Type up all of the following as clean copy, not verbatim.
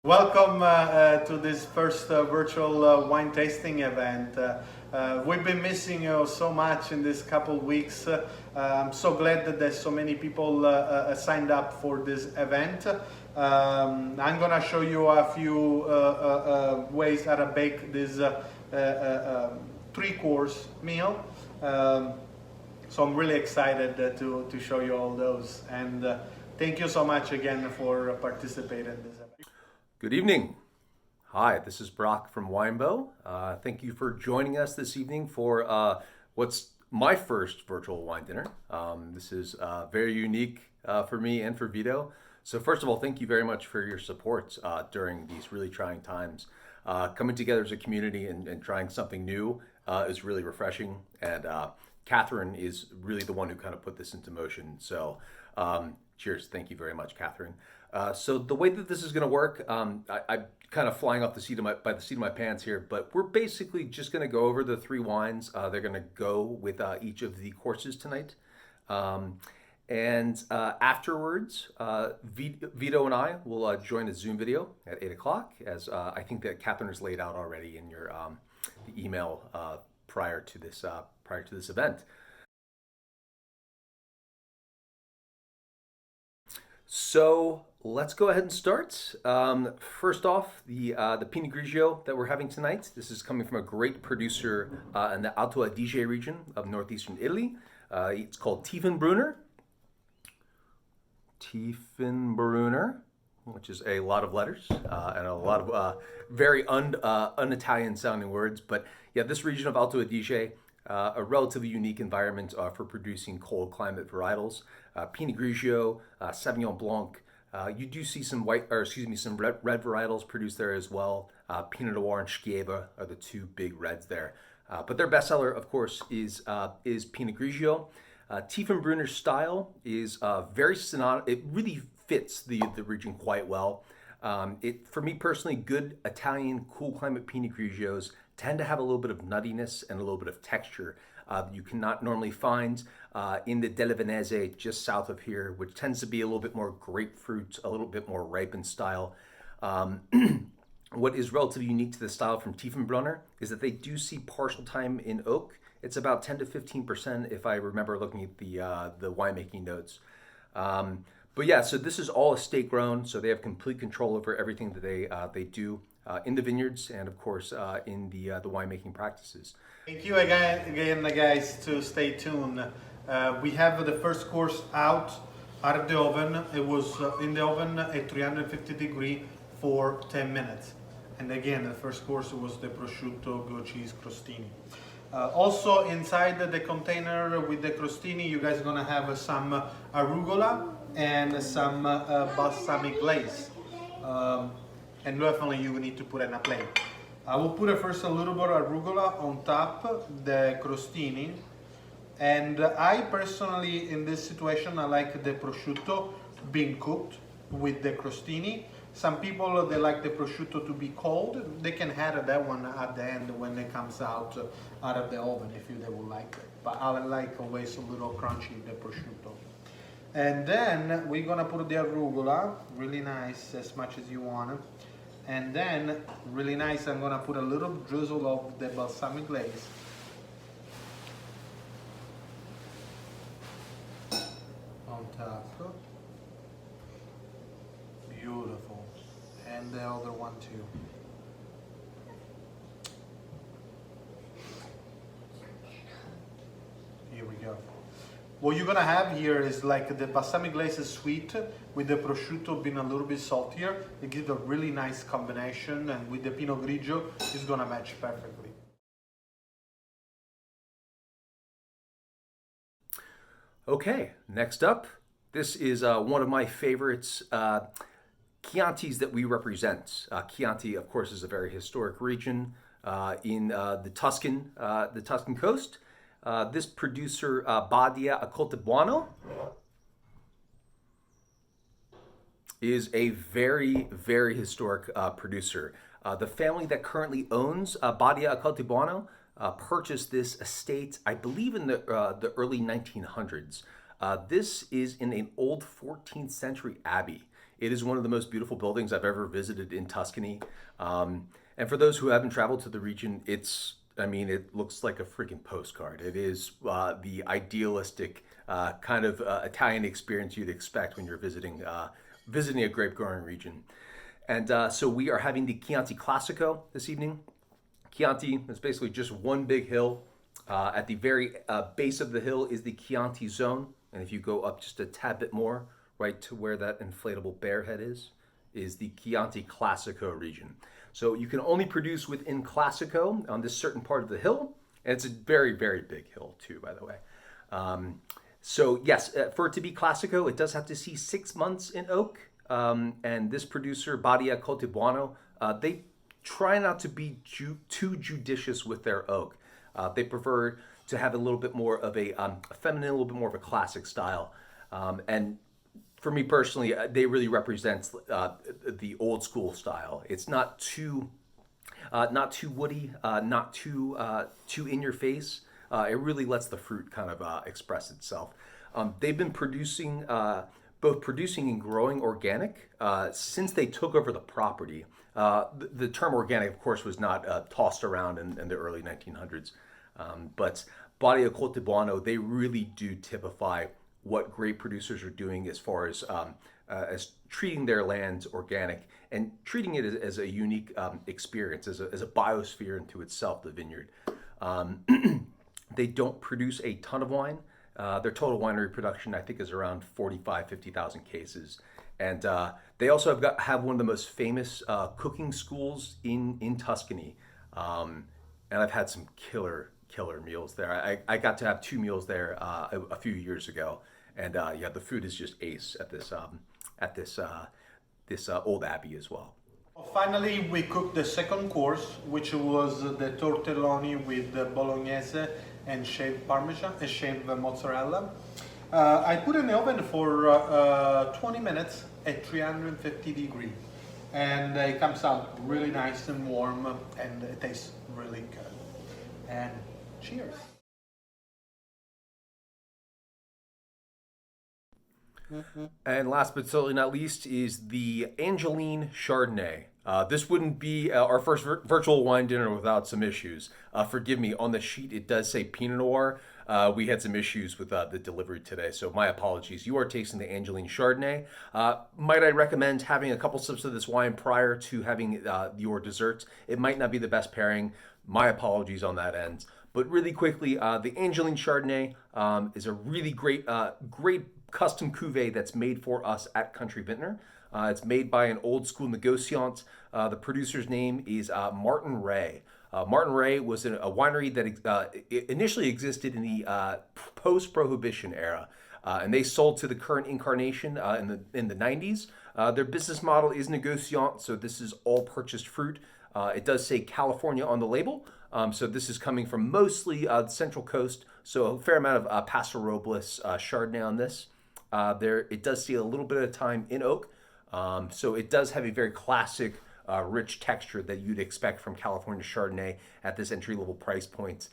Welcome to this first virtual wine tasting event. We've been missing you so much in this couple weeks. I'm so glad that there's so many people signed up for this event. I'm gonna show you a few ways how to bake this three-course meal. So I'm really excited to show you all those. And thank you so much again for participating in this event. Good evening. Hi, this is Brock from Winebow. Thank you for joining us this evening for what's my first virtual wine dinner. This is very unique for me and for Vito. So first of all, thank you very much for your support during these really trying times. Coming together as a community and trying something new is really refreshing. And Catherine is really the one who kind of put this into motion. So cheers. Thank you very much, Catherine. So the way that this is going to work, I'm kind of flying off the seat of my pants here, but we're basically just going to go over the three wines. They're going to go with each of the courses tonight. And afterwards, Vito and I will join a Zoom video at 8 o'clock, as I think that Catherine has laid out already in your the email prior to this event. So let's go ahead and start. First off, the Pinot Grigio that we're having tonight. This is coming from a great producer in the Alto Adige region of northeastern Italy. It's called Tiefenbrunner. Tiefenbrunner, which is a lot of letters and a lot of very un-Italian sounding words. But yeah, this region of Alto Adige, a relatively unique environment for producing cold climate varietals. Pinot Grigio, Sauvignon Blanc. You do see some some red varietals produced there as well. Pinot Noir and Schieva are the two big reds there. But their bestseller, of course, is Pinot Grigio. Tiefenbrunner's style is very synonymous. It really fits the region quite well. For me personally, good Italian cool climate Pinot Grigios tend to have a little bit of nuttiness and a little bit of texture you cannot normally find in the Delle Veneze just south of here, which tends to be a little bit more grapefruit, a little bit more ripened style. What is relatively unique to the style from Tiefenbrunner is that they do see partial time in oak. It's about 10 to 15% if I remember looking at the winemaking notes. But yeah, so this is all estate grown, so they have complete control over everything that they do in the vineyards and of course in the winemaking practices. Thank you again, guys, to stay tuned. We have the first course out of the oven. It was in the oven at 350 degrees for 10 minutes. And again, the first course was the prosciutto, goat cheese, crostini. Also inside the container with the crostini, you guys are gonna have some arugula and some balsamic glaze. And definitely you need to put it in a plate. I will put first a little bit of arugula on top, the crostini. And I personally, in this situation, I like the prosciutto being cooked with the crostini. Some people, they like the prosciutto to be cold. They can add that one at the end when it comes out of the oven if they would like it. But I like always a little crunchy, the prosciutto. And then we're gonna put the arugula, really nice, as much as you want. And then, really nice, I'm gonna put a little drizzle of the balsamic glaze. On top. Beautiful. And the other one too. Here we go. What you're gonna have here is like the balsamic glaze is sweet with the prosciutto being a little bit saltier. It gives a really nice combination, and with the Pinot Grigio, it's gonna match perfectly. Okay, next up, this is one of my favorites. Chiantis that we represent. Chianti, of course, is a very historic region in the Tuscan coast. This producer, Badia Accoltebuono, is a very, very historic producer. The family that currently owns Badia Accoltebuono purchased this estate, I believe, in the early 1900s. This is in an old 14th century abbey. It is one of the most beautiful buildings I've ever visited in Tuscany. And for those who haven't traveled to the region, it looks like a freaking postcard. It is the idealistic kind of Italian experience you'd expect when you're visiting a grape growing region. And so we are having the Chianti Classico this evening. Chianti is basically just one big hill. At the very base of the hill is the Chianti zone. And if you go up just a tad bit more, right to where that inflatable bear head is the Chianti Classico region. So you can only produce within Classico on this certain part of the hill. And it's a very, very big hill too, by the way. So yes, for it to be Classico, it does have to see 6 months in oak. And this producer, Badia Coltibuono, they try not to be too judicious with their oak. They prefer to have a little bit more of a feminine, a little bit more of a classic style. And for me personally, they really represent the old school style. It's not too woody, not too in your face. It really lets the fruit kind of express itself. They've been both producing and growing organic since they took over the property. The term organic, of course, was not tossed around in the early 1900s. But Badia Coltibuono, they really do typify what grape producers are doing as far as treating their lands organic and treating it as a unique experience, as a biosphere into itself, the vineyard. They don't produce a ton of wine. Their total winery production, I think, is around 50,000 cases. And they also have one of the most famous cooking schools in Tuscany. And I've had some killer meals there. I got to have 2 meals there a few years ago. And yeah, the food is just ace at this old abbey as well. Finally, we cooked the second course, which was the tortelloni with the bolognese and shaved parmesan and shaved mozzarella. I put in the oven for 20 minutes at 350 degrees, and it comes out really nice and warm, and it tastes really good. And cheers. And last but certainly not least is the Angeline Chardonnay. This wouldn't be our first virtual wine dinner without some issues. Forgive me, on the sheet it does say Pinot Noir. We had some issues with the delivery today, so my apologies. You are tasting the Angeline Chardonnay. Might I recommend having a couple sips of this wine prior to having your dessert? It might not be the best pairing. My apologies on that end. But really quickly, the Angeline Chardonnay is a really great custom cuvee that's made for us at Country Vintner. It's made by an old school negociant. The producer's name is Martin Ray. Martin Ray was a winery that initially existed in the post-Prohibition era, and they sold to the current incarnation in the 90s. Their business model is negociant, so this is all purchased fruit. It does say California on the label, so this is coming from mostly the Central Coast, so a fair amount of Paso Robles Chardonnay on this. It does see a little bit of time in oak, so it does have a very classic, rich texture that you'd expect from California Chardonnay at this entry-level price point.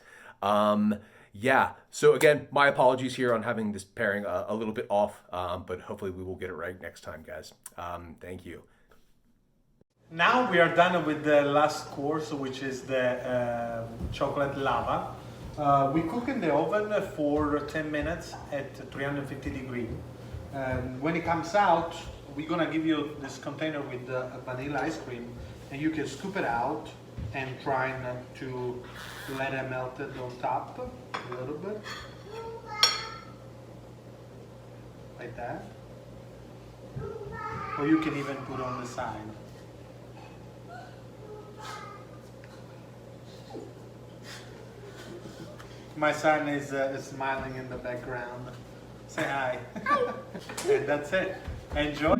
Yeah, so again, my apologies here on having this pairing a little bit off, but hopefully we will get it right next time, guys. Thank you. Now we are done with the last course, which is the chocolate lava. We cook in the oven for 10 minutes at 350 degrees. And when it comes out, we're gonna give you this container with vanilla ice cream, and you can scoop it out and try not to let it melt it on top a little bit. Like that. Or you can even put on the side. My son is smiling in the background. Say hi. And that's it. Enjoy.